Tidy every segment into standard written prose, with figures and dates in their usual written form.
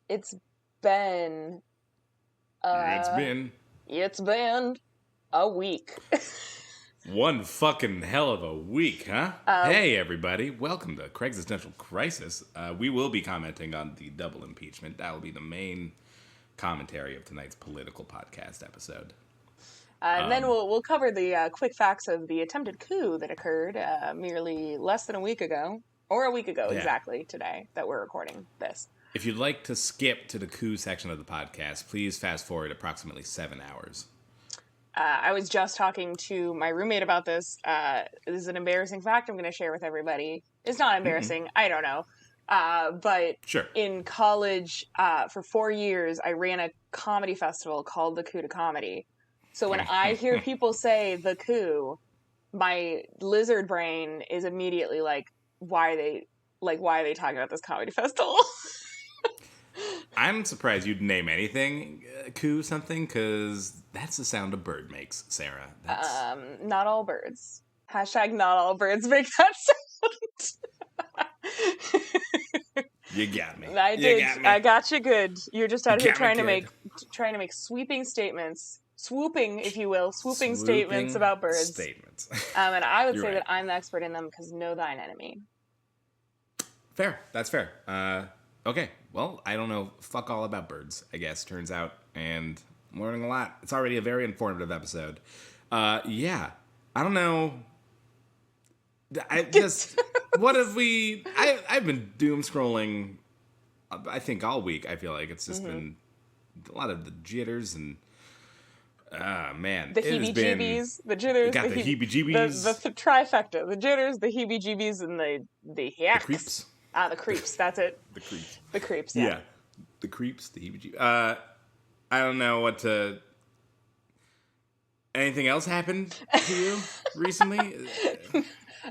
It's been... It's been a week. One fucking hell of a week, huh? Hey, everybody. Welcome to Craig's Existential Crisis. We will be commenting on the double impeachment. That will be the main commentary of tonight's political podcast episode. And then we'll cover the quick facts of the attempted coup that occurred merely less than a week ago. Or a week ago, exactly, today, that we're recording this. If you'd like to skip to the coup section of the podcast, please fast forward approximately 7 hours. I was just talking to my roommate about this. This is an embarrassing fact I'm going to share with everybody. It's not embarrassing. I don't know. But sure. In college, for 4 years, I ran a comedy festival called The Coup to Comedy. So when I hear people say the coup, my lizard brain is immediately like, why are they talking about this comedy festival? I'm surprised you'd name anything coup something, because that's the sound a bird makes, Sarah. Not all birds. Hashtag not all birds make that sound. You got me. I did. Got me. I got you good. You're just out here trying to make sweeping statements. Swooping, if you will. Swooping statements about birds. Statements. And I would say that I'm the expert in them because know thine enemy. Fair. That's fair. Okay. Well, I don't know fuck all about birds, I guess, turns out. And I'm learning a lot. It's already a very informative episode. Yeah. I don't know. I just... what have we... I've been doom scrolling, I think, all week. I feel like it's just been a lot of the jitters and... man. The heebie-jeebies, the jitters. Got the heebie-jeebies. The trifecta. The jitters, the heebie-jeebies, and the hacks. The creeps. The creeps, that's it. The creeps. The creeps, yeah. The creeps, the heebie-jeebies. I don't know what to... Anything else happened to you recently?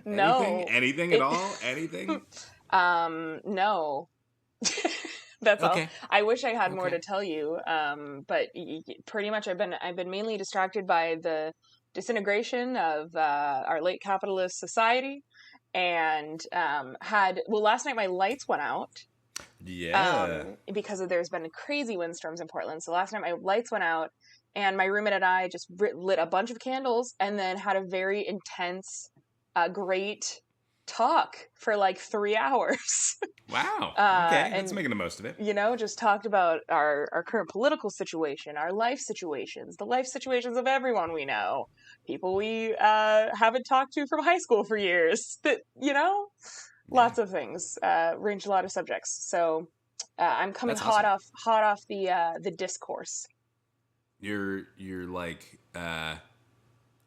No. Anything at all? Anything? No. That's okay. all. I wish I had more to tell you, but pretty much I've been mainly distracted by the disintegration of our late capitalist society, and last night my lights went out. Yeah. Because there's been crazy windstorms in Portland, so last night my lights went out, and my roommate and I just lit a bunch of candles, and then had a very intense, great talk for like 3 hours. Wow. Okay, that's making the most of it. You know, just talked about our current political situation, our life situations, the life situations of everyone we know, people we haven't talked to from high school for years. That, you know, lots of things, range a lot of subjects. So I'm coming hot off the discourse. You're like I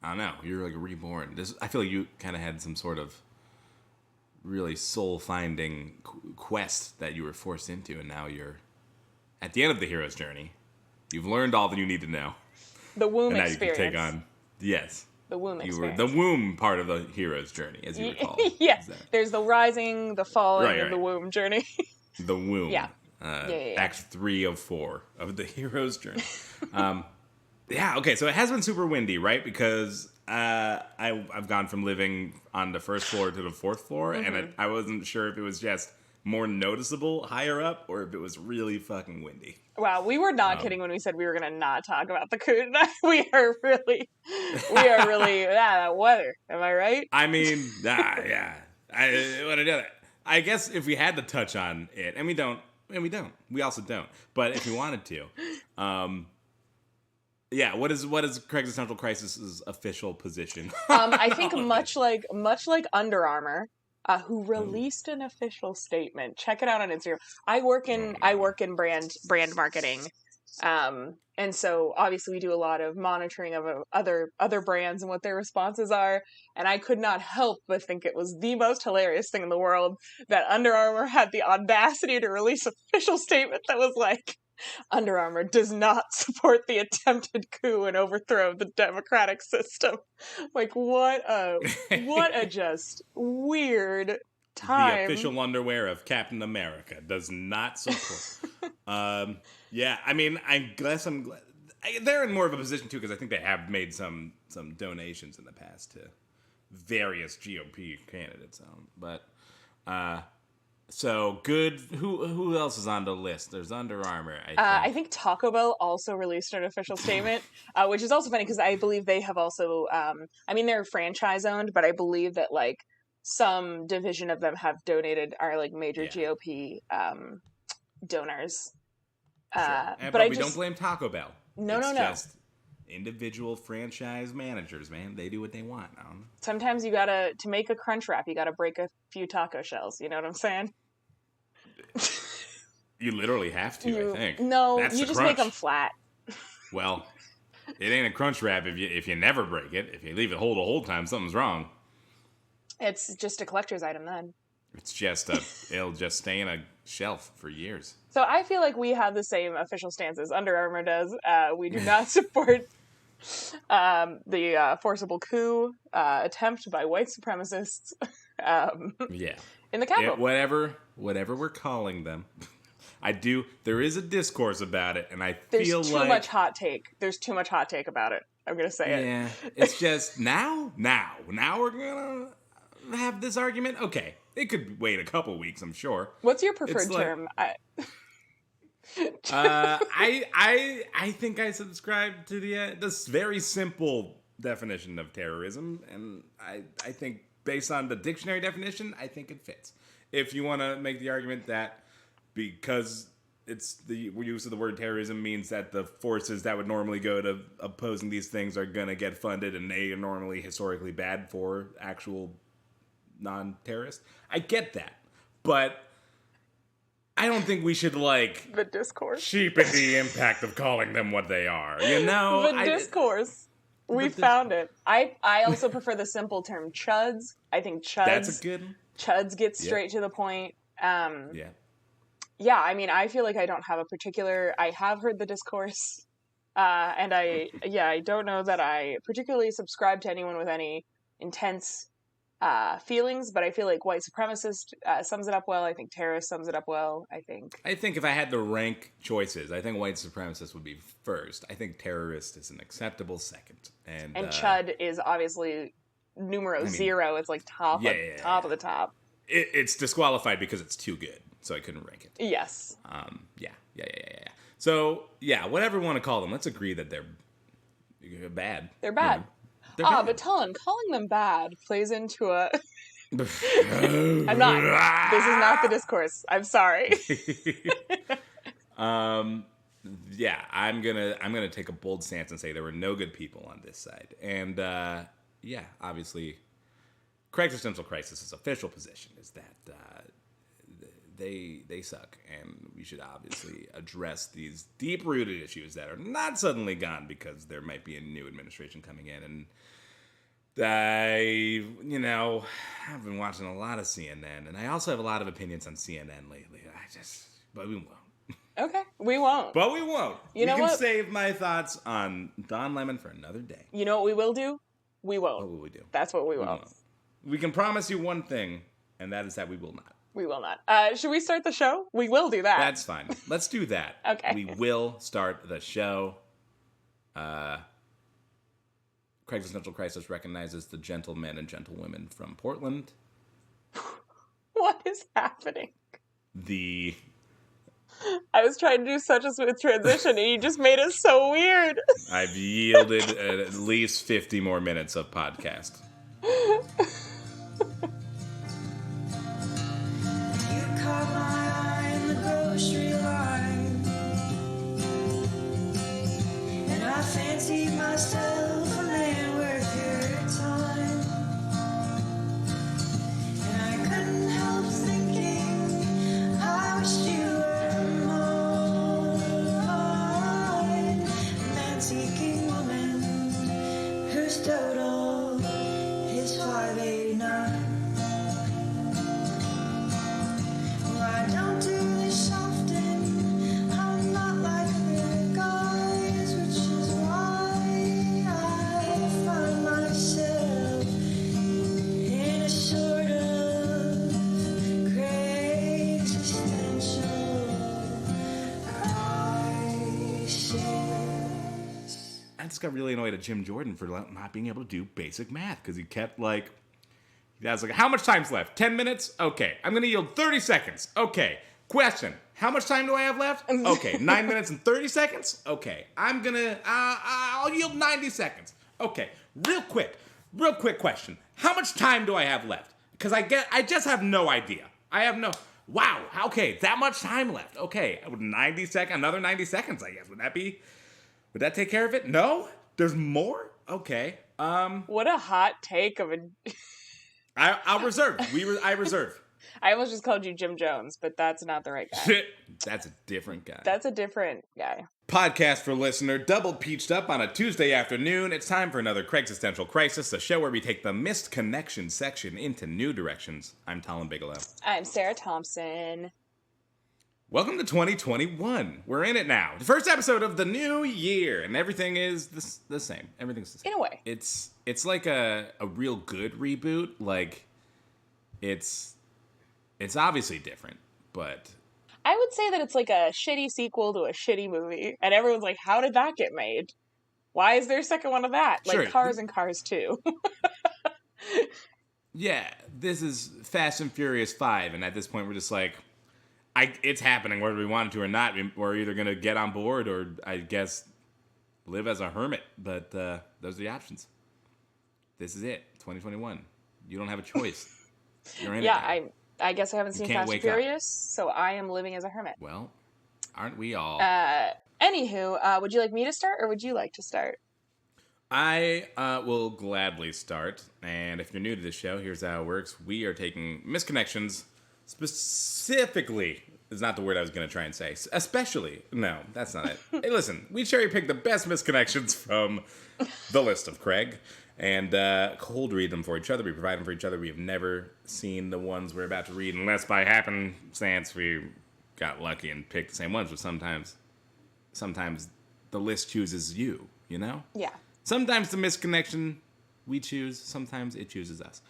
don't know. You're like reborn. I feel like you kind of had some sort of really soul-finding quest that you were forced into, and now you're at the end of the hero's journey. You've learned all that you need to know. The womb and experience. Now you can take on, yes. The womb experience. You were the womb part of the hero's journey, as you recall. Yeah, there's the rising, the falling, and the womb journey. The womb. Yeah. Act 3 of 4 of the hero's journey. Yeah, okay, so it has been super windy, right? Because I've gone from living on the first floor to the fourth floor, and I wasn't sure if it was just more noticeable higher up or if it was really fucking windy. Wow, we were not kidding when we said we were going to not talk about the coup tonight. We are really, that weather. Am I right? I mean, yeah. I want to do that. I guess if we had to touch on it, and we don't. We also don't. But if we wanted to, yeah, what is Craig's Existential Crisis' official position? I think much like Under Armour, who released an official statement. Check it out on Instagram. I work in brand marketing, and so obviously we do a lot of monitoring of other brands and what their responses are. And I could not help but think it was the most hilarious thing in the world that Under Armour had the audacity to release an official statement that was like, Under Armour does not support the attempted coup and overthrow of the democratic system. Like, what a just weird time. The official underwear of Captain America does not support. Yeah, I mean, I guess I'm glad. They're in more of a position, too, because I think they have made some donations in the past to various GOP candidates. But So good. Who else is on the list? There's Under Armour. I think Taco Bell also released an official statement, which is also funny because I believe they have also. I mean, they're franchise owned, but I believe that like some division of them have donated, are like major GOP donors. Sure. But But I we don't just blame Taco Bell. no, It's no, no. just individual franchise managers, man. They do what they want. Sometimes you gotta to make a crunch wrap, you gotta break a few taco shells. You know what I'm saying? You literally have to, I think. No, That's you the just crunch. make them flat. Well, it ain't a crunch wrap if you never break it. If you leave it whole the whole time, something's wrong. It's just a collector's item then. It's just it'll just stay in a shelf for years. So I feel like we have the same official stance as Under Armour does. We do not support the forcible coup attempt by white supremacists in the Capitol. Whatever we're calling them. I do. There is a discourse about it, and There's feel too much hot take. There's too much hot take about it. I'm gonna say it. Yeah, it's just now we're gonna have this argument. Okay, it could wait a couple weeks, I'm sure. What's your preferred term? I think I subscribe to this very simple definition of terrorism, and I think based on the dictionary definition, I think it fits. If you want to make the argument that because it's the use of the word terrorism means that the forces that would normally go to opposing these things are going to get funded, and they are normally historically bad for actual non-terrorists. I get that, but I don't think we should the discourse cheapen the impact of calling them what they are. You know, the discourse. We found it. I also prefer the simple term chuds. I think chuds. That's a good one. Chuds get straight to the point. Yeah. Yeah, I mean, I feel like I don't have a particular. I have heard the discourse, and I don't know that I particularly subscribe to anyone with any intense feelings, but I feel like white supremacist sums it up well. I think terrorist sums it up well. I think if I had to rank choices, I think white supremacist would be first. I think terrorist is an acceptable second, and chud is obviously numero zero. It's like top of the top. It's disqualified because it's too good, so I couldn't rank it. Yes. Yeah. So yeah, whatever we want to call them, let's agree that they're bad. They're bad. You know? They're bad. But calling them bad plays into a. I'm not. This is not the discourse. I'm sorry. Yeah, I'm gonna take a bold stance and say there were no good people on this side, and yeah, obviously, Craig's existential crisis' official position is that they suck, and we should obviously address these deep-rooted issues that are not suddenly gone because there might be a new administration coming in. And I've been watching a lot of CNN, and I also have a lot of opinions on CNN lately. But we won't. Okay, we won't. But we won't. You know what? We can save my thoughts on Don Lemon for another day. You know what we will do? We won't. What will we do? That's what we won't. We can promise you one thing, and that is that we will not. We will not. Should we start the show? We will do that. That's fine. Let's do that. Okay. We will start the show. Craig's Existential Crisis recognizes the gentlemen and gentlewomen from Portland. What is happening? I was trying to do such a smooth transition, and you just made it so weird. I've yielded at least 50 more minutes of podcast. Caught my eye in the grocery line, and I fancied myself a man worth your time, and I couldn't help thinking I wished you were mine, a man-seeking woman whose total is 589. I don't do this often. I'm not like the guys, which is why I find myself in a sort of existential crisis. I just got really annoyed at Jim Jordan for not being able to do basic math because he kept Yeah, it's like, how much time's left? 10 minutes? Okay. I'm going to yield 30 seconds. Okay. Question. How much time do I have left? Okay. 9 minutes and 30 seconds? Okay. I'm going to, I'll yield 90 seconds. Okay. Real quick question. How much time do I have left? Because I just have no idea. I have no, wow. Okay. That much time left. Okay. 90 seconds, another 90 seconds, I guess. Would that take care of it? No? There's more? Okay. What a hot take of a... I'll reserve. I reserve. I almost just called you Jim Jones, but that's not the right guy. That's a different guy. That's a different guy. Podcast for listener, double peached up on a Tuesday afternoon. It's time for another Craig's Existential Crisis, a show where we take the missed connection section into new directions. I'm Talon Bigelow. I'm Sarah Thompson. Welcome to 2021. We're in it now. The first episode of the new year, and everything is the same. Everything's the same. In a way. It's like a real good reboot. Like, it's obviously different, but... I would say that it's like a shitty sequel to a shitty movie, and everyone's like, how did that get made? Why is there a second one of that? Sure. Like Cars and Cars 2. Yeah, this is Fast and Furious 5, and at this point we're just like... it's happening whether we want it to or not. We're either going to get on board or, I guess, live as a hermit. But those are the options. This is it, 2021. You don't have a choice. You're in it now. I guess I haven't seen Fast and Furious, so I am living as a hermit. Well, aren't we all? Anywho, would you like me to start, or would you like to start? I will gladly start. And if you're new to this show, here's how it works. We are taking misconnections. Specifically is not the word I was going to try and say. Especially. No, that's not it. Hey, listen, we cherry-picked the best misconnections from the list of Craig and cold read them for each other. We provide them for each other. We have never seen the ones we're about to read unless by happenstance we got lucky and picked the same ones. But sometimes the list chooses you, you know? Yeah. Sometimes the misconnection we choose. Sometimes it chooses us.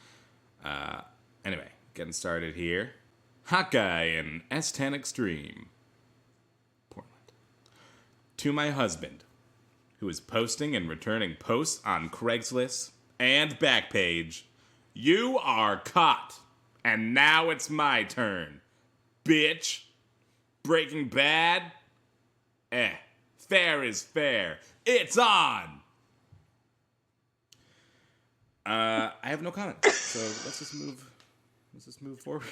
Anyway, getting started here. Hot guy in S10 Extreme, Portland. To my husband, who is posting and returning posts on Craigslist and Backpage, you are caught, and now it's my turn. Bitch. Breaking Bad? Fair is fair. It's on! I have no comment, so let's just move forward.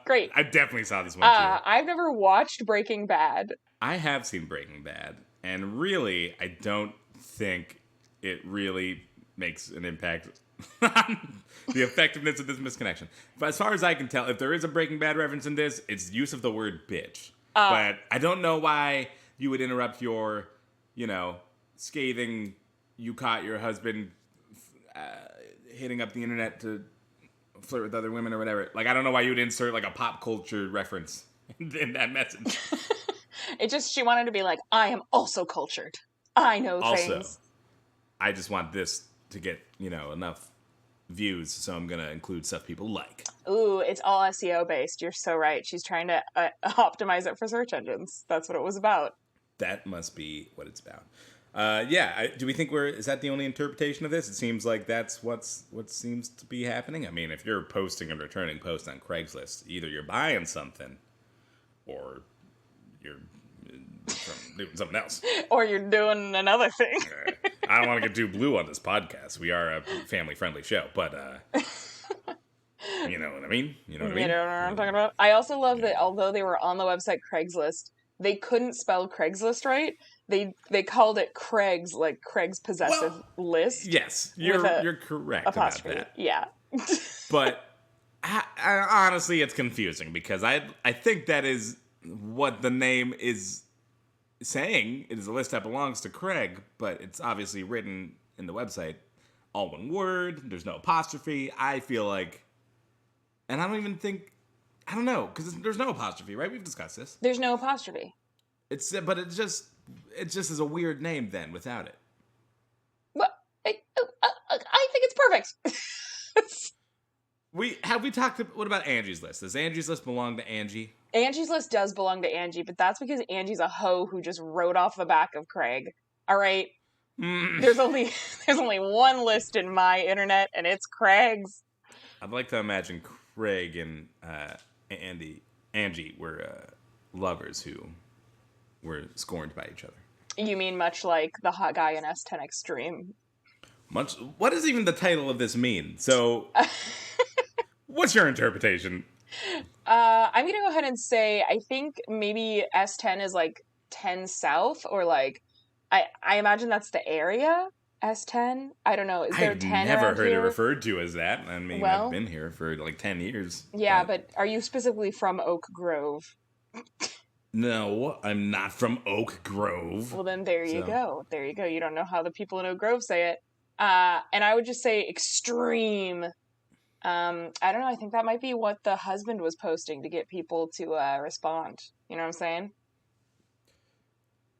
Great. I definitely saw this one too. I've never watched Breaking Bad. I have seen Breaking Bad, and really, I don't think it really makes an impact on the effectiveness of this misconnection. But as far as I can tell, if there is a Breaking Bad reference in this, it's use of the word bitch. But I don't know why you would interrupt your, scathing, you caught your husband hitting up the internet to flirt with other women or whatever. Like, I don't know why you would insert like a pop culture reference in that message. She wanted to be like, I am also cultured. I know things. Also, I just want this to get, enough views, so I'm going to include stuff people like. Ooh, it's all SEO based. You're so right. She's trying to optimize it for search engines. That's what it was about. That must be what it's about. Do we think is that the only interpretation of this? It seems like that's what seems to be happening. I mean, if you're posting and returning posts on Craigslist, either you're buying something or you're doing something else. Or you're doing another thing. I don't want to get too blue on this podcast. We are a family-friendly show, but you know what I mean? You know what I'm talking about? I also love that although they were on the website Craigslist, they couldn't spell Craigslist right. They called it Craig's, like Craig's possessive list. Yes, you're correct apostrophe. About that. Yeah. But I honestly, it's confusing because I think that is what the name is saying. It is a list that belongs to Craig, but it's obviously written in the website all one word. There's no apostrophe. I feel like, and I don't know, because there's no apostrophe, right? We've discussed this. There's no apostrophe. But it just is a weird name then without it. Well, I think it's perfect. We talked. What about Angie's List? Does Angie's List belong to Angie? Angie's List does belong to Angie, but that's because Angie's a hoe who just wrote off the back of Craig. All right. There's only one list in my internet, and it's Craig's. I'd like to imagine Craig and Angie were lovers who were scorned by each other. You mean much like the hot guy in S10 Extreme? What does even the title of this mean? So, what's your interpretation? I'm gonna go ahead and say I think maybe S10 is like 10 South, or like I imagine that's the area. S10. I don't know. Is there 10? I've never heard here? it referred to as that. I mean, Well, I've been here for like 10 years. Yeah, but are you specifically from Oak Grove? No, I'm not from Oak Grove. Well, then there you go. There you go. You don't know how the people in Oak Grove say it. And I would just say extreme. I don't know. I think that might be what the husband was posting to get people to respond. You know what I'm saying?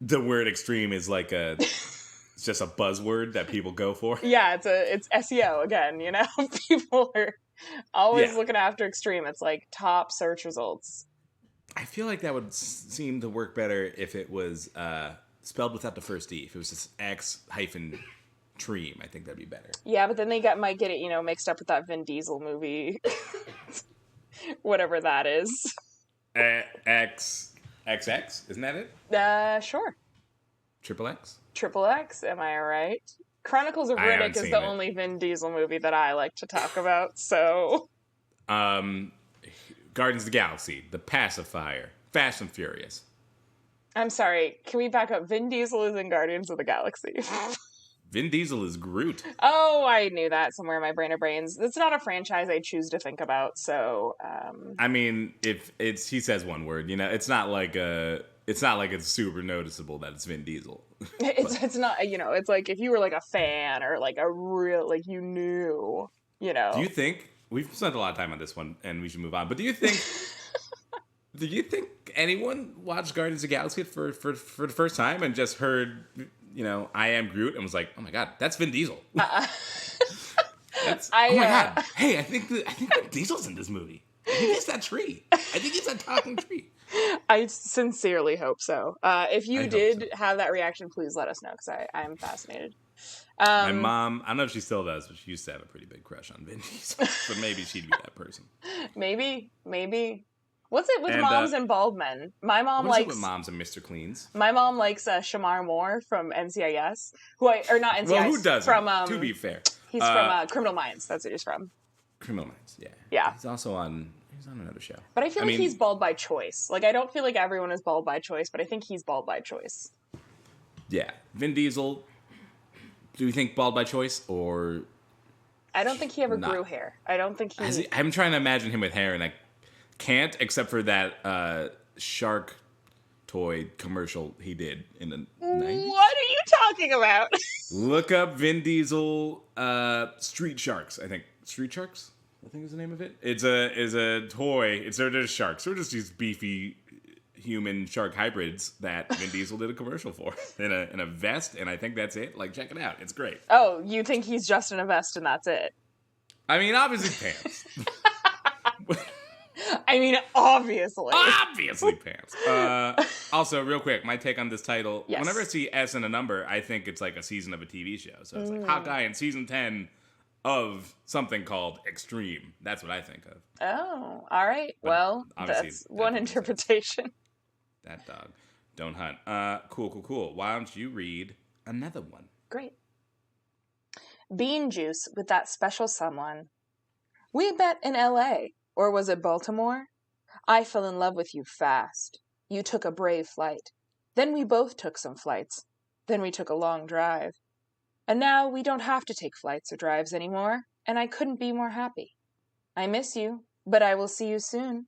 The word extreme is like it's just a buzzword that people go for. Yeah, it's SEO again, you know? People are always looking after extreme. It's like top search results. I feel like that would seem to work better if it was spelled without the first E. If it was just X-Treem, I think that'd be better. Yeah, but then they might get it, you know, mixed up with that Vin Diesel movie. Whatever that is. XX? Isn't that it? Sure. Triple X? Triple X, am I right? Chronicles of Riddick is the it. only Vin Diesel movie that I like to talk about, so... Guardians of the Galaxy, The Pacifier, Fast and Furious. I'm sorry, can we back up? Vin Diesel is in Guardians of the Galaxy. Vin Diesel is Groot. Oh, I knew that somewhere in my brain of brains. It's not a franchise I choose to think about, so... I mean, if he says one word, you know, it's not like it's super noticeable that it's Vin Diesel. It's not, you know, it's like if you were like a fan or like a real, like you knew, you know. Do you think, we've spent a lot of time on this one and we should move on, but do you think anyone watched Guardians of the Galaxy for the first time and just heard, you know, I am Groot and was like, oh my god, that's Vin Diesel. Oh my god, hey, I think Vin Diesel's in this movie. I think it's that tree. I think it's that talking tree. I sincerely hope so. If you did have that reaction, please let us know, because I'm fascinated. My mom, I don't know if she still does, but she used to have a pretty big crush on Vin Diesel. So maybe she'd be that person. Maybe. What's it with moms and bald men? My mom likes... What's it with moms and Mr. Cleans? My mom likes Shamar Moore from NCIS. Not NCIS. Well, who doesn't? From, to be fair. He's from Criminal Minds. That's what he's from. Criminal Minds, yeah. Yeah. He's also on another show. But I feel like he's bald by choice. Like, I don't feel like everyone is bald by choice, but I think he's bald by choice. Yeah. Vin Diesel, do you think bald by choice, or... I don't think he ever grew hair. I don't think he... I'm trying to imagine him with hair, and I can't, except for that shark toy commercial he did in the 90s. What are you talking about? Look up Vin Diesel Street Sharks, I think. Street Sharks? I think is the name of it. It's a toy. They're just sharks. They're just these beefy human shark hybrids that Vin Diesel did a commercial for in a vest, and I think that's it. Like, check it out. It's great. Oh, you think he's just in a vest and that's it? I mean, obviously pants. I mean, obviously. Obviously pants. Also, real quick, my take on this title. Yes. Whenever I see S and a number, I think it's like a season of a TV show. So it's like Hot Guy in season 10 of something called Extreme. That's what I think of. Oh, all right. But well, that's one interpretation. That dog. Don't hunt. Cool. Why don't you read another one? Great. Bean juice with that special someone. We met in L.A., or was it Baltimore? I fell in love with you fast. You took a brave flight. Then we both took some flights. Then we took a long drive. And now we don't have to take flights or drives anymore, and I couldn't be more happy. I miss you, but I will see you soon.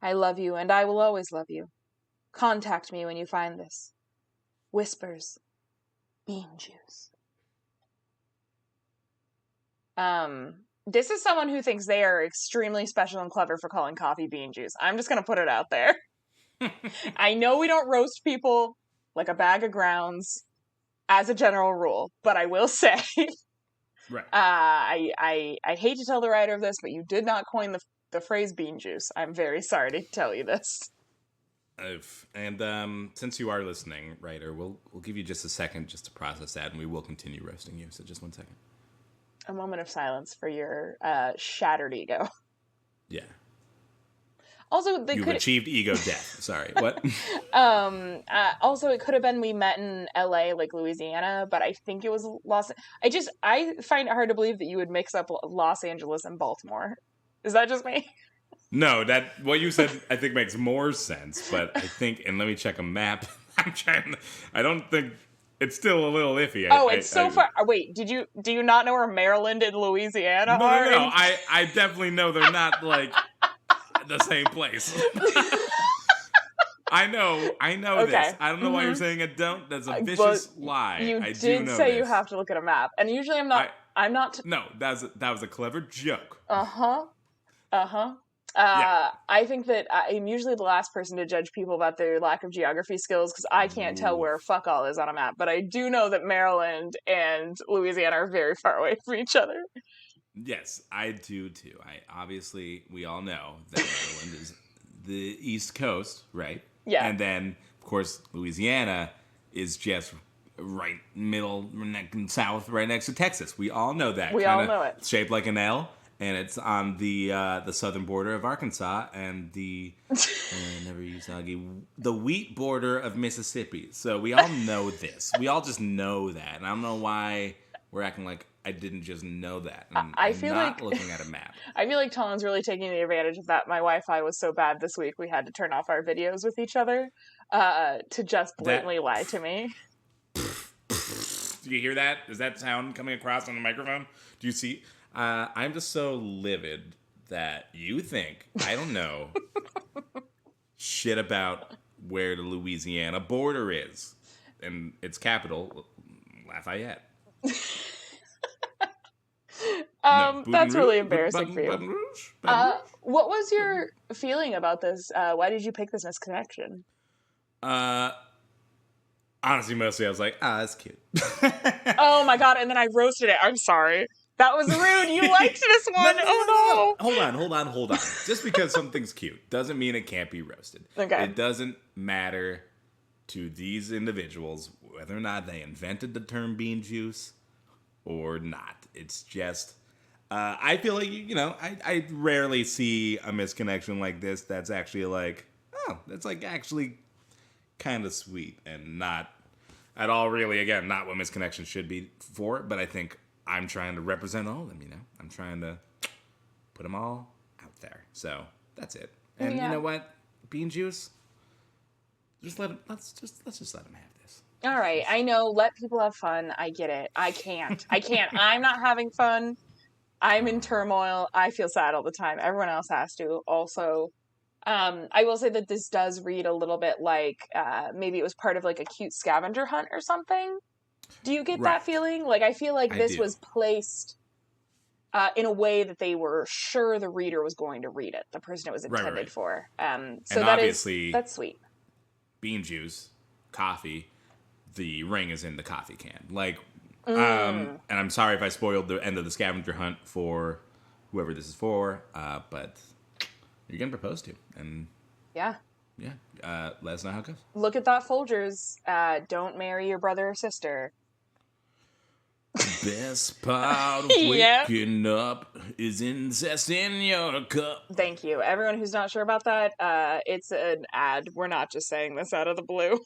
I love you, and I will always love you. Contact me when you find this. Whispers. Bean juice. This is someone who thinks they are extremely special and clever for calling coffee bean juice. I'm just going to put it out there. I know we don't roast people like a bag of grounds as a general rule, but I will say, right. I hate to tell the writer of this, but you did not coin the phrase bean juice. I'm very sorry to tell you this. And since you are listening, writer, we'll give you just a second just to process that, and we will continue roasting you. So just 1 second. A moment of silence for your shattered ego. Yeah. Also, You've achieved ego death. Sorry, what? Also, it could have been we met in L.A., like Louisiana, but I think it was I find it hard to believe that you would mix up Los Angeles and Baltimore. Is that just me? No, what you said I think makes more sense, but I think, and let me check a map. I don't think it's still a little iffy. It's so far. Wait, do you not know where Maryland and Louisiana are? No. I definitely know they're not like the same place. I know Okay. this. I don't know why you're saying I don't. That's a vicious lie. You I did do know say this. you have to look at a map, and usually I'm not. No, that was a clever joke. Yeah. I think that I'm usually the last person to judge people about their lack of geography skills because I can't tell where fuck all is on a map. But I do know that Maryland and Louisiana are very far away from each other. Yes, I do too. We all know that Maryland is the East Coast, right? Yeah. And then, of course, Louisiana is just right middle, south, right next to Texas. We all know that. We all know it. Shaped like an L. And it's on the southern border of Arkansas and the the wheat border of Mississippi. So we all know this. We all just know that, and I don't know why we're acting like I didn't just know that. I feel not like looking at a map. I feel like Tolan's really taking the advantage of that. My Wi-Fi was so bad this week we had to turn off our videos with each other to just blatantly lie to me. Do you hear that? Is that sound coming across on the microphone? Do you see? I'm just so livid that you think I don't know shit about where the Louisiana border is and its capital, Lafayette. That's really embarrassing for you. Baton Rouge? What was your feeling about this? Why did you pick this misconnection? Honestly, mostly I was like, that's cute. Oh my god, and then I roasted it. I'm sorry. That was rude. You liked this one. No. Hold on. Just because something's cute doesn't mean it can't be roasted. Okay. It doesn't matter to these individuals whether or not they invented the term bean juice or not. It's just, I feel like, I rarely see a misconnection like this that's actually like, oh, that's like actually kind of sweet and not at all really, again, not what misconnection should be for, but I think I'm trying to represent all of them, I'm trying to put them all out there. So that's it. And You know what? Bean juice. Let's just let them have this. All right. I know. Let people have fun. I get it. I can't. I'm not having fun. I'm in turmoil. I feel sad all the time. Everyone else has to. Also, I will say that this does read a little bit like maybe it was part of like a cute scavenger hunt or something. Do you get that feeling? Like, I feel like this was placed in a way that they were sure the reader was going to read it, the person it was intended for. So and that that's sweet. Bean juice, coffee, the ring is in the coffee can. Like, and I'm sorry if I spoiled the end of the scavenger hunt for whoever this is for, but you're getting proposed to. And yeah. Let us know how it goes. Look at that, Folgers. Don't marry your brother or sister. Best part of waking up is incest in your cup. Thank you. Everyone who's not sure about that, it's an ad. We're not just saying this out of the blue.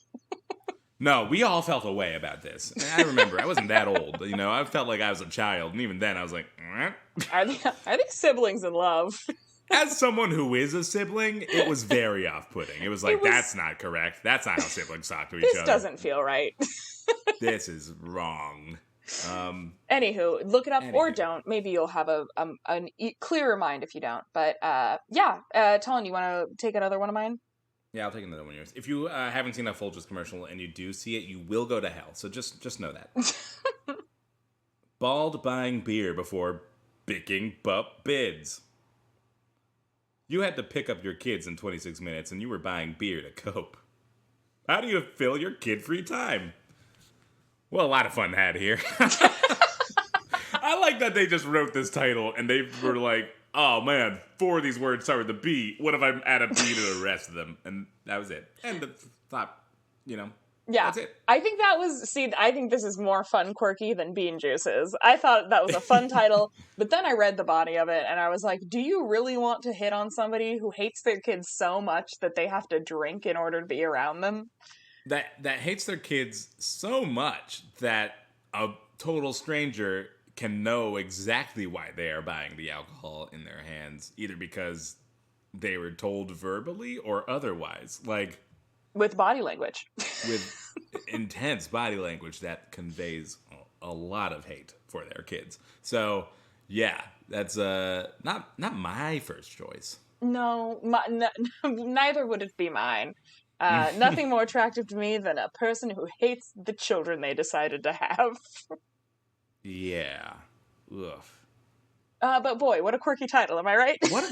No, we all felt a way about this. I remember, I wasn't that old. I felt like I was a child. And even then, I was like, Are they siblings in love? As someone who is a sibling, it was very off-putting. It was like, that's not correct. That's not how siblings talk to each other. This doesn't feel right. This is wrong. Anywho, look it up or don't. Maybe you'll have a clearer mind if you don't. But Talon, you want to take another one of mine? Yeah, I'll take another one of yours. If you haven't seen that Folgers commercial and you do see it, you will go to hell. So just know that. Bald buying beer before picking up bids. You had to pick up your kids in 26 minutes and you were buying beer to cope. How do you fill your kid-free time? Well, a lot of fun had here. I like that they just wrote this title and they were like, oh man, 4 of these words start with a B. What if I add a B to the rest of them? And that was it. And the thought, Yeah. that's it. I think I think this is more fun quirky than Bean Juices. I thought that was a fun title, but then I read the body of it and I was like, do you really want to hit on somebody who hates their kids so much that they have to drink in order to be around them? That hates their kids so much that a total stranger can know exactly why they are buying the alcohol in their hands, either because they were told verbally or otherwise, like with body language. with intense body language that conveys a lot of hate for their kids. So yeah, that's not my first choice. No, neither would it be mine. Nothing more attractive to me than a person who hates the children they decided to have. Yeah. Ugh. But boy, what a quirky title, am I right? But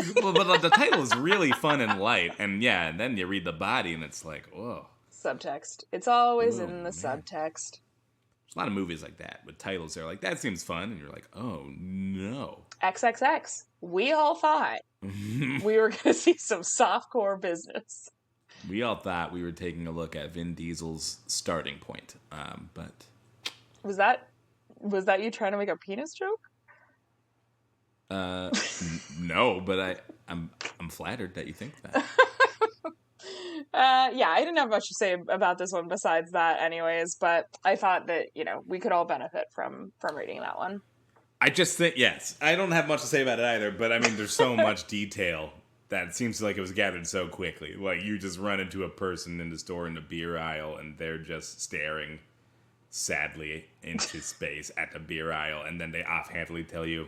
the title is really fun and light, and yeah, and then you read the body, and it's like, whoa. Subtext. It's always Ooh, in the man. subtext. There's a lot of movies like that with titles. They're like, that seems fun, and you're like, oh no. XXX. We all thought we were going to see some softcore business. We all thought we were taking a look at Vin Diesel's starting point, but Was that you trying to make a penis joke? no. But I'm flattered that you think that. Yeah, I didn't have much to say about this one besides that, anyways. But I thought that we could all benefit from reading that one. I just think yes. I don't have much to say about it either. But I mean, there's so much detail that it seems like it was gathered so quickly. Like you just run into a person in the store in the beer aisle, and they're just staring sadly into space at the beer aisle, and then they offhandedly tell you,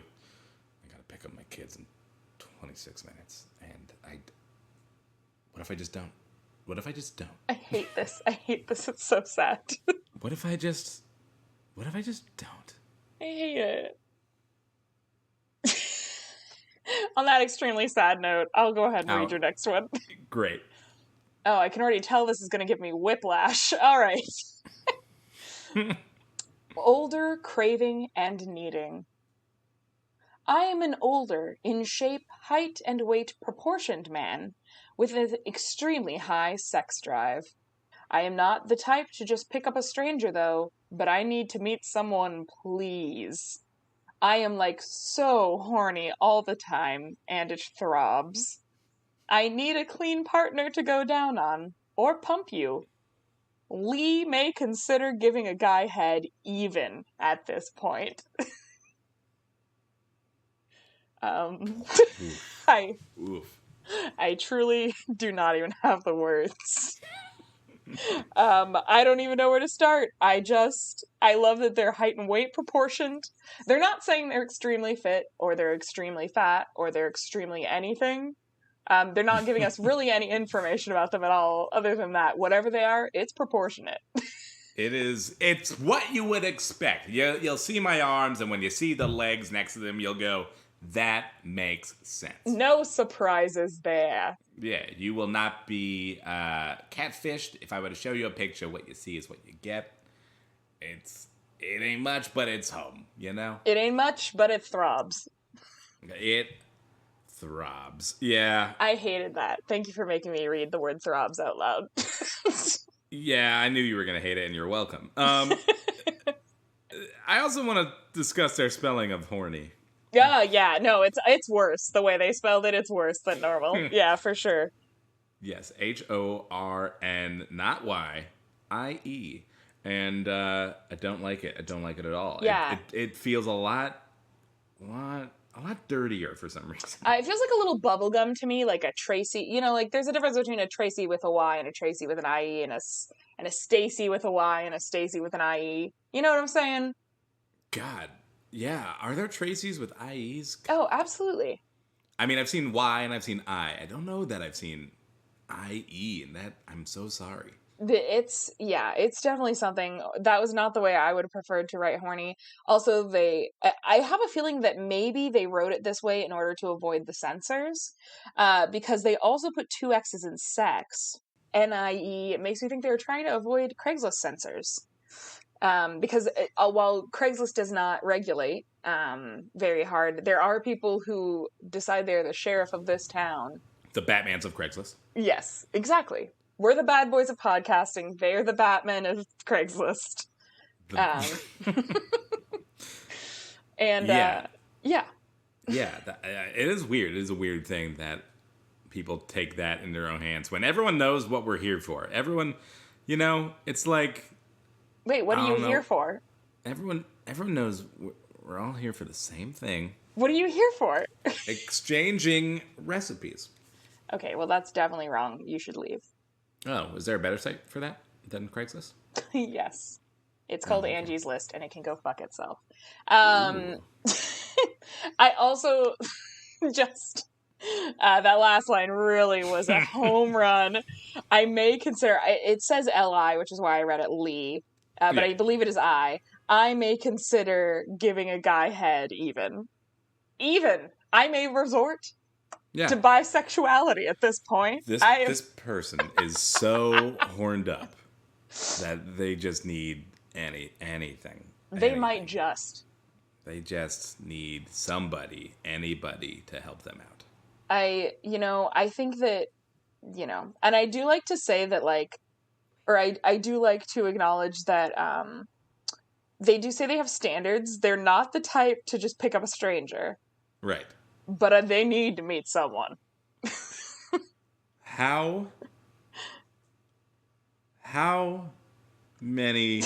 I gotta pick up my kids in 26 minutes, and what if I just don't? What if I just don't? I hate this. It's so sad. What if I just don't? I hate it. On that extremely sad note, I'll go ahead and read your next one. Great. Oh, I can already tell this is going to give me whiplash. All right. Older, craving, and needing. I am an older, in shape, height, and weight proportioned man with an extremely high sex drive. I am not the type to just pick up a stranger, though, but I need to meet someone, please. I am like so horny all the time, and it throbs. I need a clean partner to go down on, or pump you. Lee may consider giving a guy head even at this point. I truly do not even have the words. I don't even know where to start. I love that they're height and weight proportioned. They're not saying they're extremely fit, or they're extremely fat, or they're extremely anything. They're not giving us really any information about them at all, other than that. Whatever they are, it's proportionate. It's what you would expect. You'll see my arms, and when you see the legs next to them, you'll go, that makes sense. No surprises there. Yeah, you will not be catfished. If I were to show you a picture, what you see is what you get. It ain't much, but it's home, It ain't much, but it throbs. It throbs. Yeah. I hated that. Thank you for making me read the word throbs out loud. Yeah, I knew you were going to hate it, and you're welcome. I also want to discuss their spelling of horny. Yeah, no, it's worse. The way they spelled it, it's worse than normal. Yeah, for sure. Yes, HORN, not YIE. And I don't like it. I don't like it at all. Yeah. It feels a lot dirtier for some reason. It feels like a little bubblegum to me, like a Tracy. Like there's a difference between a Tracy with a Y and a Tracy with an IE, and a Stacy with a Y and a Stacy with an IE. You know what I'm saying? God. Yeah, are there Tracys with IEs? Oh, absolutely. I mean, I've seen Y and I've seen I. I don't know that I've seen IE, and that I'm so sorry. It's definitely something. That was not the way I would have preferred to write horny. Also, I have a feeling that maybe they wrote it this way in order to avoid the censors, because they also put 2 X's in sex. NIE. It makes me think they were trying to avoid Craigslist censors. Because while Craigslist does not regulate very hard, there are people who decide they're the sheriff of this town. The Batmans of Craigslist. Yes, exactly. We're the bad boys of podcasting. They're the Batman of Craigslist. And Yeah. yeah. Yeah, it is weird. It is a weird thing that people take that in their own hands when everyone knows what we're here for. Everyone, it's like... Wait, what are you here for? Everyone knows we're all here for the same thing. What are you here for? Exchanging recipes. Okay, well, that's definitely wrong. You should leave. Oh, is there a better site for that than Craigslist? Yes. It's called Angie's List, and it can go fuck itself. I also just... that last line really was a home run. I may consider... It says L-I, which is why I read it Lee. But I believe it is I may consider giving a guy head even. I may resort to bisexuality at this point. This person is so horned up that they just need anything. They might just. They just need anybody to help them out. I think that, and I do like to say that, like, or I do like to acknowledge that they do say they have standards. They're not the type to just pick up a stranger. Right. But they need to meet someone. How many...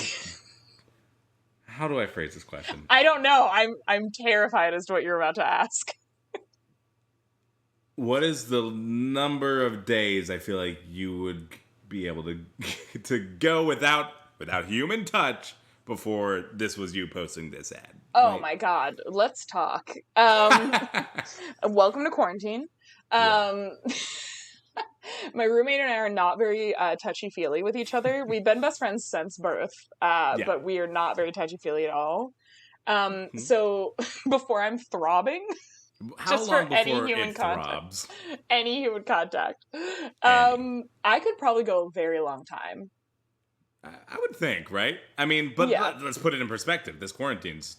How do I phrase this question? I don't know. I'm terrified as to what you're about to ask. What is the number of days I feel like you would be able to go without human touch before this was you posting this ad? Oh my God. Let's talk. Welcome to quarantine. My roommate and I are not very touchy-feely with each other. We've been best friends since birth, but we are not very touchy-feely at all. So before I'm throbbing, just for any human contact. Any human contact. I could probably go a very long time. I would think, right? I mean, but let's put it in perspective. This quarantine's,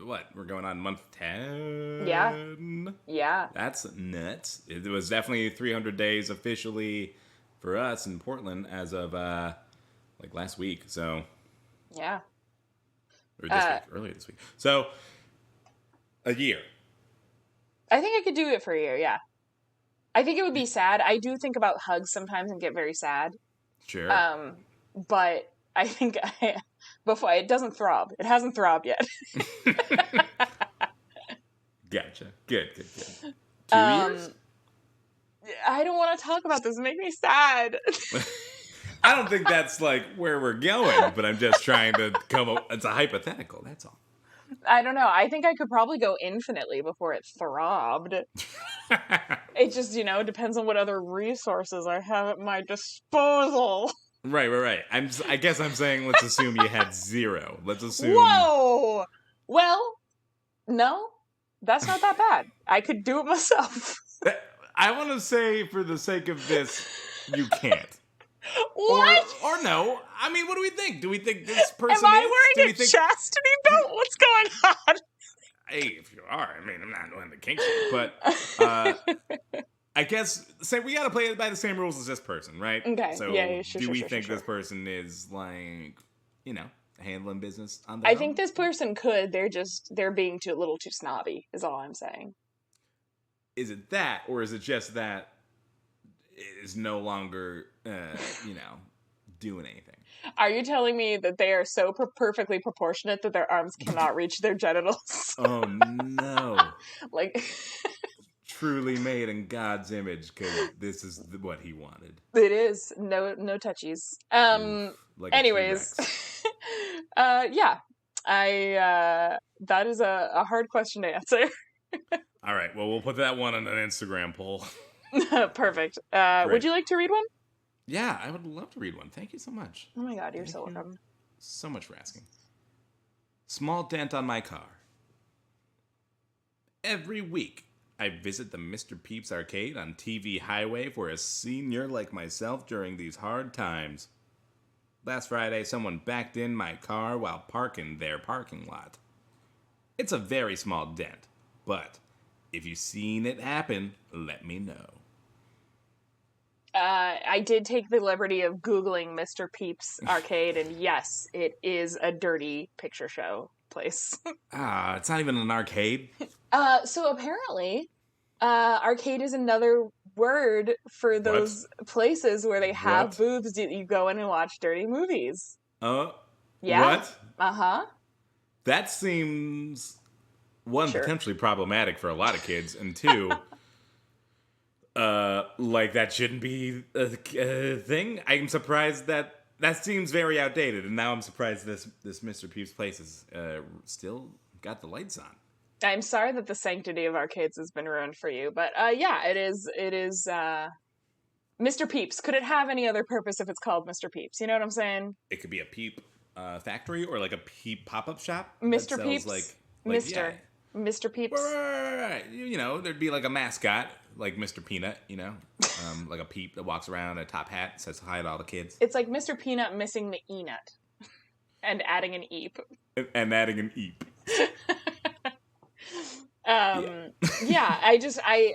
what? We're going on month 10? Yeah. That's nuts. It was definitely 300 days officially for us in Portland as of, like, last week, so... Yeah. Or this week, earlier this week. So, a year. I think I could do it for a year, yeah. I think it would be sad. I do think about hugs sometimes and get very sad. Sure. But I think before it doesn't throb. It hasn't throbbed yet. Gotcha. Good. 2 years? I don't want to talk about this. It makes me sad. I don't think that's like where we're going, but I'm just trying to come up. It's a hypothetical, that's all. I don't know. I think I could probably go infinitely before it throbbed. It just, depends on what other resources I have at my disposal. Right. I guess I'm saying let's assume you had 0. Let's assume... Whoa! Well, no. That's not that bad. I could do it myself. I want to say, for the sake of this, you can't. What? Or no. I mean, what do we think? Do we think this person Am I wearing a chastity belt? What's going on? Hey, if you are, I mean, I'm not doing the kink shit, but I guess, say we gotta play it by the same rules as this person, right? Okay. So yeah, sure, do we sure, think sure. this person is, like, handling business on their I own? think this person could. They're being a little too snobby, is all I'm saying. Is it that, or is it just that it is no longer, doing anything? Are you telling me that they are so perfectly proportionate that their arms cannot reach their genitals? Oh, no. Like... Truly made in God's image, because this is what he wanted. It is. No touchies. Like anyways. Yeah. That is a hard question to answer. All right. Well, we'll put that one on an Instagram poll. Perfect. Would you like to read one? Yeah, I would love to read one. Thank you so much. Oh my God, you're so welcome. So much for asking. Small dent on my car. Every week, I visit the Mr. Peeps arcade on TV Highway for a senior like myself during these hard times. Last Friday, someone backed in my car while parking their parking lot. It's a very small dent, but if you've seen it happen, let me know. I did take the liberty of Googling Mr. Peeps Arcade, and yes, it is a dirty picture show place. It's not even an arcade. So apparently, arcade is another word for those places where they have booths that you go in and watch dirty movies. Yeah. What? Uh-huh. That seems, one, Sure. potentially problematic for a lot of kids, and two, like that shouldn't be a thing. I'm surprised that seems very outdated, and now I'm surprised this Mr. Peeps place is still got the lights on. I'm sorry that the sanctity of arcades has been ruined for you, but yeah, it is Mr. Peeps. Could it have any other purpose if it's called Mr. Peeps? You know what I'm saying? It could be a Peep factory or like a Peep pop-up shop. Mr. that Peeps? sells, Mr. Yeah. Mr. Peeps? Right. You know, there'd be like a mascot, like Mr. Peanut, you know? Like a Peep that walks around in a top hat, says hi to all the kids. It's like Mr. Peanut missing the E-nut and adding an eep. And adding an eep. Yeah, I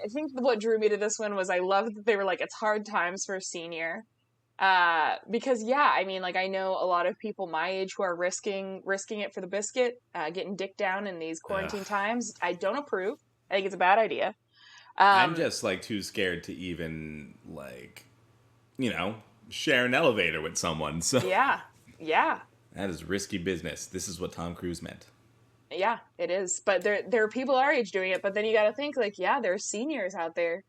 think what drew me to this one was I loved that they were like, it's hard times for a senior. Because yeah, I mean, like I know a lot of people my age who are risking it for the biscuit, getting dicked down in these quarantine times. I don't approve. I think it's a bad idea. I'm just like too scared to even like, you know, share an elevator with someone. So Yeah. that is risky business. This is what Tom Cruise meant. Yeah, it is. But there are people our age doing it. But then you got to think like, yeah, there are seniors out there.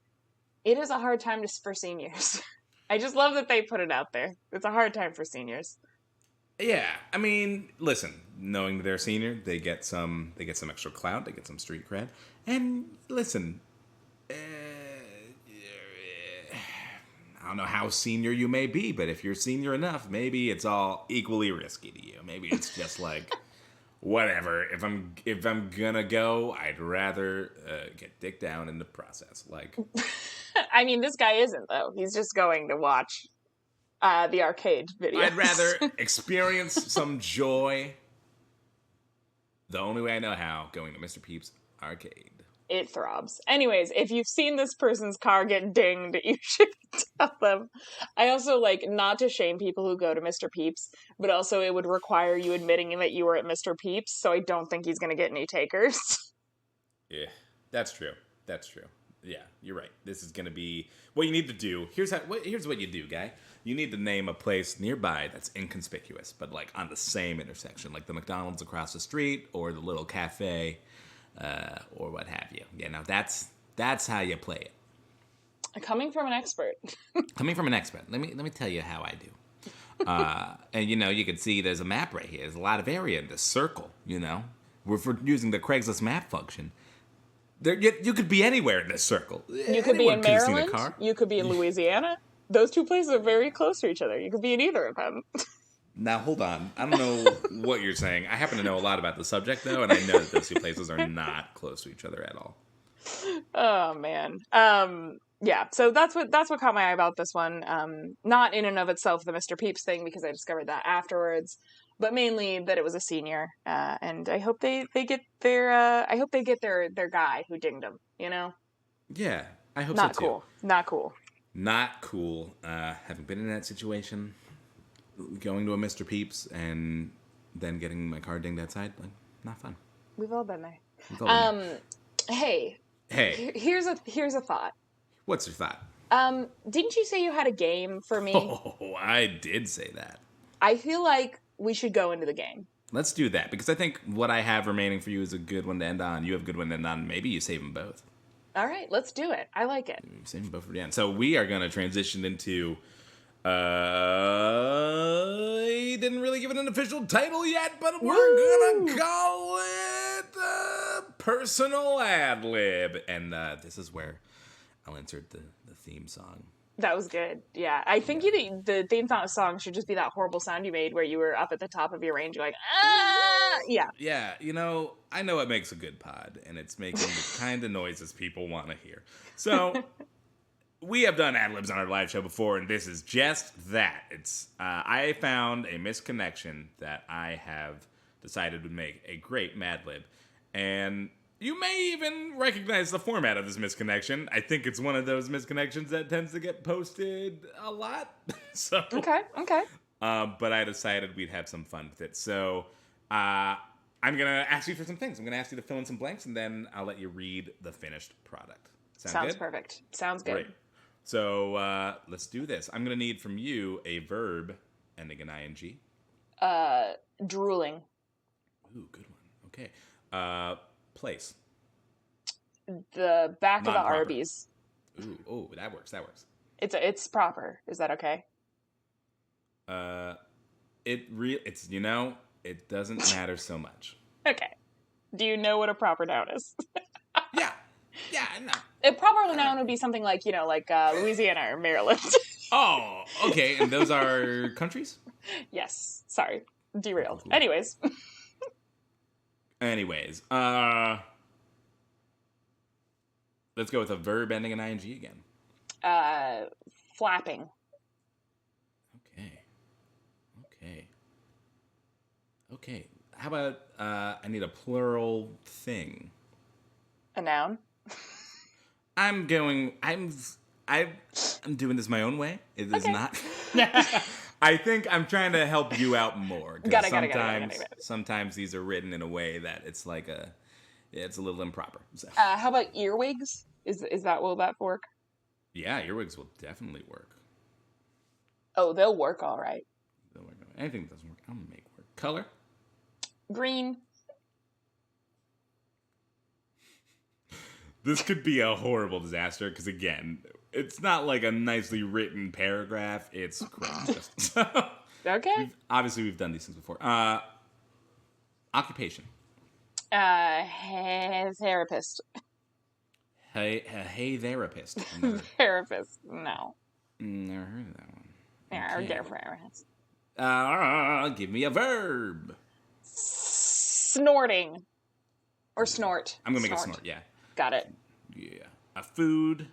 It is a hard time for seniors. I just love that they put it out there. It's a hard time for seniors. Yeah, I mean, listen, knowing that they're a senior, they get some extra clout, they get some street cred. And listen, I don't know how senior you may be, but if you're senior enough, maybe it's all equally risky to you. Maybe it's just like, whatever. If I'm gonna go, I'd rather get dicked down in the process. Like, I mean, this guy isn't though. He's just going to watch the arcade videos. I'd rather experience some joy the only way I know how, going to Mr. Peeps Arcade. It throbs. Anyways, if you've seen this person's car get dinged, you should tell them. I also like not to shame people who go to Mr. Peeps, but also it would require you admitting that you were at Mr. Peeps, so I don't think he's going to get any takers. Yeah, that's true. Yeah, you're right. This is going to be what you need to do. Here's what you do, guy. You need to name a place nearby that's inconspicuous, but like on the same intersection, like the McDonald's across the street or the little cafe, or what have you. Yeah, now that's how you play it. Coming from an expert. Coming from an expert, let me tell you how I do. And you know, you can see there's a map right here. There's a lot of area in this circle. You know, we're using the Craigslist map function. You could be anywhere in this circle. You could be in Maryland. You could be in Louisiana. Those two places are very close to each other. You could be in either of them. Now, hold on. I don't know what you're saying. I happen to know a lot about the subject, though, and I know that those two places are not close to each other at all. Oh, man. Yeah, so that's what caught my eye about this one. Not in and of itself the Mr. Peeps thing, because I discovered that afterwards, but mainly that it was a senior. And I hope they get their guy who dinged them, you know? Yeah, I hope Not so, too. cool. Not cool. Not cool. Having been in that situation, going to a Mr. Peeps and then getting my car dinged outside, like, not fun. We've all been there. Hey. Here's a thought. What's your thought? Didn't you say you had a game for me? Oh, I did say that. I feel like we should go into the game. Let's do that, because I think what I have remaining for you is a good one to end on. You have a good one to end on. Maybe you save them both. All right, let's do it. I like it. Save them both for the end. So we are going to transition into... he didn't really give it an official title yet, but we're going to call it Personal Ad Lib. And this is where I'll insert the theme song. That was good. Yeah. I think the theme song should just be that horrible sound you made where you were up at the top of your range. You're like, ah! Yeah. Yeah. You know, I know it makes a good pod, and it's making the kind of noises people want to hear. So we have done Ad Libs on our live show before, and this is just that. It's I found a misconnection that I have decided would make a great Mad Lib, and you may even recognize the format of this misconnection. I think it's one of those misconnections that tends to get posted a lot. So Okay. but I decided we'd have some fun with it. So I'm gonna ask you for some things. I'm gonna ask you to fill in some blanks, and then I'll let you read the finished product. Sounds good? perfect. Sounds good. Great. So let's do this. I'm going to need from you a verb ending in ing. Drooling. Ooh, good one. Okay. Place. The back of the Non-proper. Arby's. Ooh, that works. It's proper. Is that okay? It's it doesn't matter so much. Okay. Do you know what a proper noun is? Yeah, no. A proper noun would be something like, Louisiana or Maryland. Oh, okay. And those are countries? Yes. Sorry. Derailed. Cool. Anyways. Let's go with a verb ending in ing again. Flapping. Okay. How about I need a plural thing. A noun. I'm doing this my own way. It is not. I think I'm trying to help you out more. Got it. Sometimes these are written in a way that it's like it's a little improper. So. How about earwigs? Will that work? Yeah, earwigs will definitely work. Oh, they'll work all right. Anything that doesn't work, I'm gonna make work. Color. Green. This could be a horrible disaster because, again, it's not like a nicely written paragraph. It's crap. Okay. We've done these things before. Occupation. Therapist. Hey, therapist. Therapist. No. Never heard of that one. Yeah, Okay. therapist. Give me a verb. Snorting. Or snort. I'm going to make a snort, yeah. Got it. Yeah. A food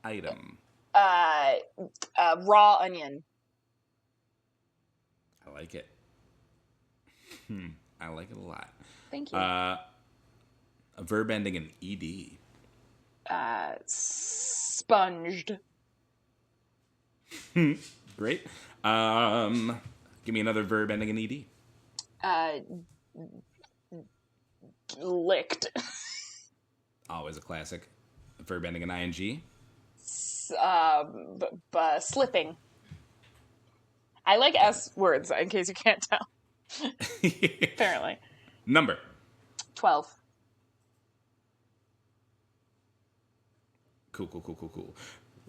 item. Raw onion. I like it. I like it a lot. Thank you. A verb ending in ed. Sponged. Great. Give me another verb ending in ed. Licked. Always a classic. A verb ending in ing. Slipping. I like S words, in case you can't tell. Apparently. Number. 12. Cool.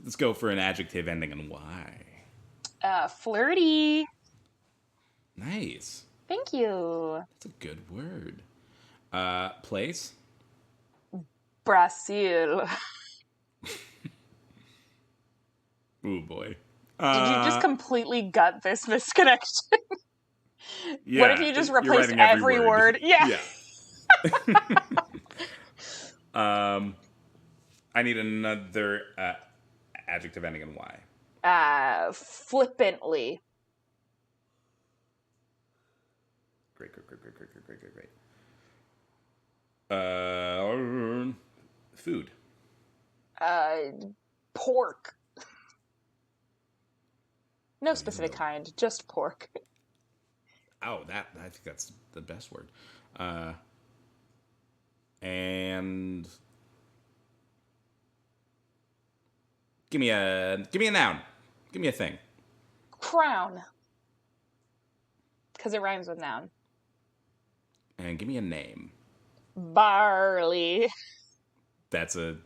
Let's go for an adjective ending in y. Flirty. Nice. Thank you. That's a good word. Place. Brazil. Ooh, boy. Did you just completely gut this misconnection? Yeah, What if you just you're replaced writing every word? Yeah. I need another adjective ending in y. Flippantly. Great. Food. Pork. No specific kind, just pork. Oh, I think that's the best word. And give me a noun. Give me a thing. Crown. Because it rhymes with noun. And give me a name. Barley. That's a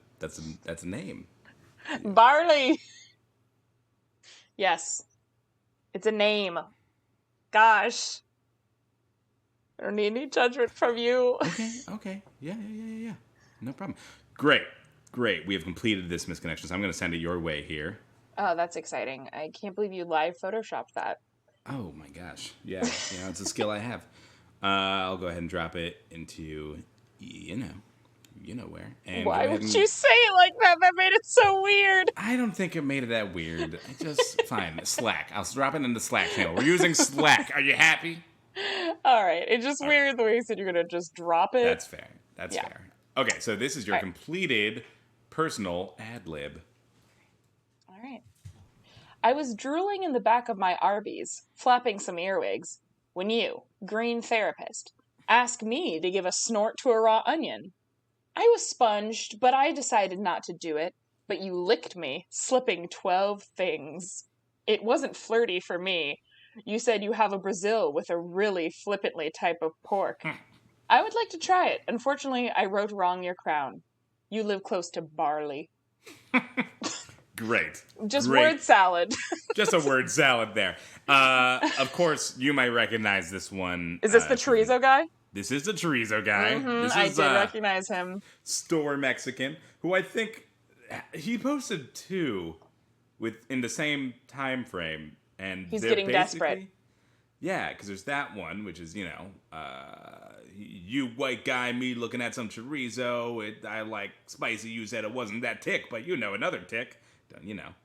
name. Barley. Yes. It's a name. Gosh. I don't need any judgment from you. Okay. Yeah. No problem. Great. We have completed this misconnection, so I'm going to send it your way here. Oh, that's exciting. I can't believe you live photoshopped that. Oh my gosh. Yeah, it's a skill I have. I'll go ahead and drop it into, you know where. And Why go ahead would and... you say it like that? That made it so weird. I don't think it made it that weird. I just... Fine. Slack. I'll drop it in the Slack channel. We're using Slack. Are you happy? All right. It's just weird the way you said you're going to just drop it. That's fair. That's fair. Okay, so this is your completed personal ad lib. All right. I was drooling in the back of my Arby's, flapping some earwigs, when you, green therapist, asked me to give a snort to a raw onion. I was sponged, but I decided not to do it. But you licked me, slipping 12 things. It wasn't flirty for me. You said you have a Brazil with a really flippantly type of pork. I would like to try it. Unfortunately, I wrote wrong your crown. You live close to barley. Great. Just Great. word salad. Just a word salad there. Of course, you might recognize this one. Is this the chorizo guy? This is the chorizo guy. This I is, did recognize him. Store Mexican, who I think he posted two in the same time frame, and He's they're getting basically- desperate. Yeah, because there's that one, which is, you white guy, me looking at some chorizo. I like spicy. You said it wasn't that tick, but another tick.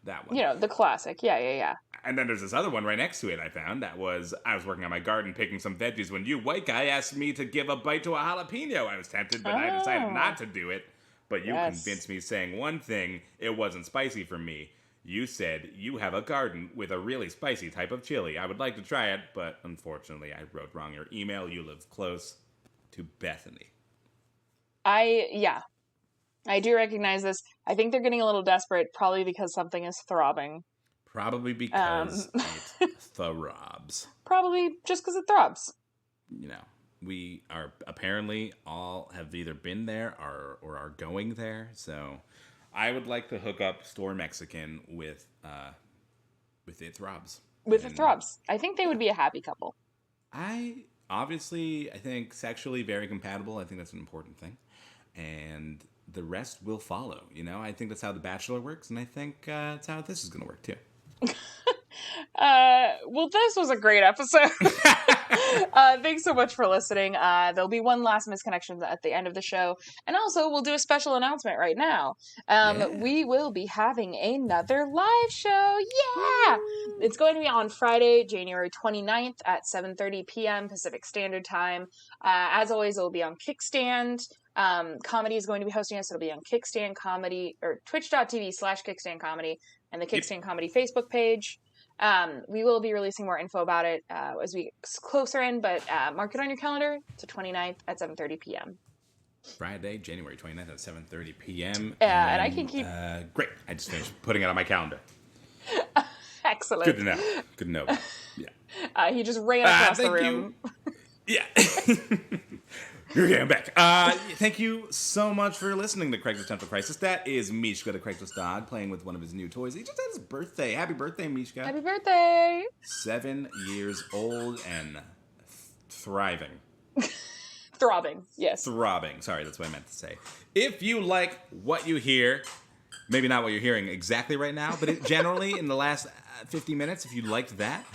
That one. The classic. Yeah. And then there's this other one right next to it I found that was, I was working on my garden picking some veggies when you white guy asked me to give a bite to a jalapeno. I was tempted, but I decided not to do it. But you convinced me saying one thing, it wasn't spicy for me. You said you have a garden with a really spicy type of chili. I would like to try it, but unfortunately I wrote wrong your email. You live close to Bethany. I do recognize this. I think they're getting a little desperate, probably because something is throbbing. Probably because it throbs. Probably just because it throbs. We are apparently all have either been there or are going there. So I would like to hook up Store Mexican with It Throbs. With It Throbs. I think they would be a happy couple. I think sexually very compatible. I think that's an important thing. And the rest will follow. I think that's how The Bachelor works, and I think that's how this is going to work too. Well, this was a great episode. Thanks so much for listening. There'll be one last misconnection at the end of the show. And also, we'll do a special announcement right now. We will be having another live show. Yeah! It's going to be on Friday, January 29th at 7:30 p.m. Pacific Standard Time. As always, it will be on Kickstand. Comedy is going to be hosting us. It'll be on Kickstand Comedy, or twitch.tv/Kickstand Comedy, and the Kickstand Comedy Facebook page. We will be releasing more info about it as we get closer in, but mark it on your calendar. It's the 29th at 7:30 p.m. Friday, January 29th at 7:30 p.m. And I can keep... Great. I just finished putting it on my calendar. Excellent. Good to know. Yeah. He just ran across the room. Yeah. You're getting back. Thank you so much for listening to Craigslist Central Crisis. That is Mishka, the Craigslist dog, playing with one of his new toys. He just had his birthday. Happy birthday, Mishka. Happy birthday. 7 years old and thriving. Throbbing, yes. Throbbing. Sorry, that's what I meant to say. If you like what you hear, maybe not what you're hearing exactly right now, but generally in the last 50 minutes, if you liked that,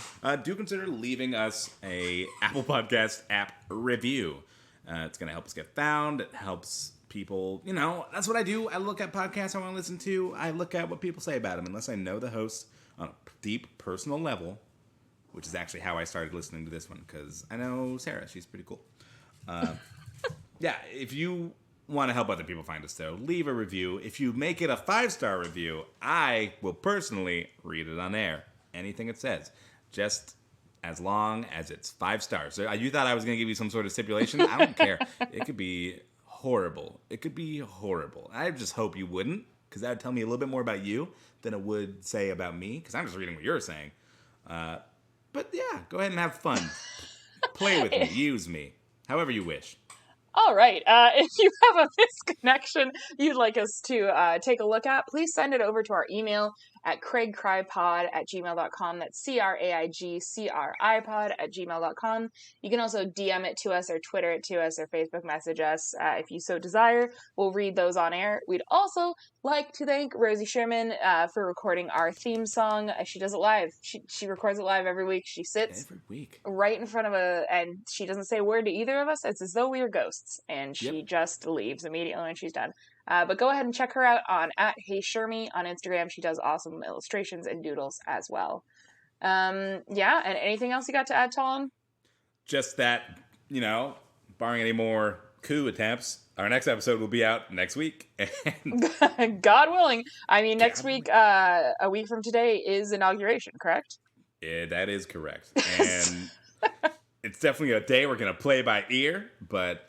do consider leaving us a Apple Podcast app review. It's going to help us get found. It helps people, that's what I do. I look at podcasts I want to listen to. I look at what people say about them. Unless I know the host on a deep personal level, which is actually how I started listening to this one, because I know Sarah. She's pretty cool. Yeah, if you want to help other people find us, though, leave a review. If you make it a 5-star review, I will personally read it on air. Anything it says. Just... as long as it's 5 stars. So you thought I was going to give you some sort of stipulation? I don't care. It could be horrible. I just hope you wouldn't, because that would tell me a little bit more about you than it would say about me, because I'm just reading what you're saying. But yeah, go ahead and have fun. Play with me. Use me. However you wish. All right. If you have a misconnection you'd like us to take a look at, please send it over to our email at craigcrypod@gmail.com. That's CRAIGCRIpod@gmail.com. You can also DM it to us or Twitter it to us or Facebook message us if you so desire. We'll read those on air. We'd also like to thank Rosie Sherman for recording our theme song. She does it live. She records it live every week. She sits Every week. right in front of and she doesn't say a word to either of us. It's as though we are ghosts, and she just leaves immediately when she's done. But go ahead and check her out on @HeyShermy on Instagram. She does awesome illustrations and doodles as well. And anything else you got to add, Talon? Just that, barring any more coup attempts, our next episode will be out next week. And God willing. I mean, next week, a week from today, is inauguration, correct? Yeah, that is correct. And it's definitely a day we're going to play by ear. But,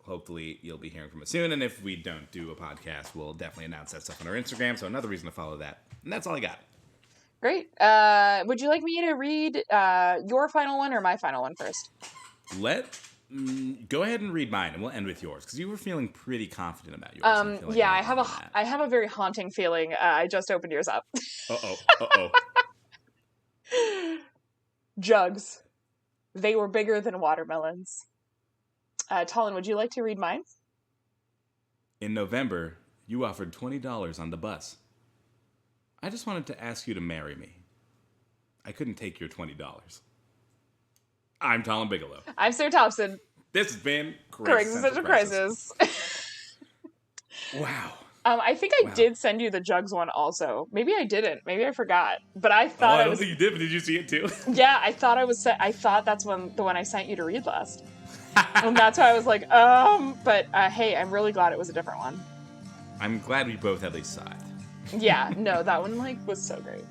hopefully you'll be hearing from us soon. And if we don't do a podcast, we'll definitely announce that stuff on our Instagram. So another reason to follow that. And that's all I got. Great. Would you like me to read your final one or my final one first? Go ahead and read mine, and we'll end with yours, because you were feeling pretty confident about yours. I have a very haunting feeling. I just opened yours up. Uh-oh. Jugs. They were bigger than watermelons. Talon, would you like to read mine? In November, you offered $20 on the bus. I just wanted to ask you to marry me. I couldn't take your $20. I'm Talon Bigelow. I'm Sarah Thompson. This has been Craig's Essential Crisis. Wow. I think I did send you the Jugs one also. Maybe I didn't. Maybe I forgot. But I thought I don't think you did, but did you see it too? Yeah, I thought that's the one I sent you to read last. And that's why I was like, but hey, I'm really glad it was a different one. I'm glad we both at least saw it. Yeah, no, that one was so great.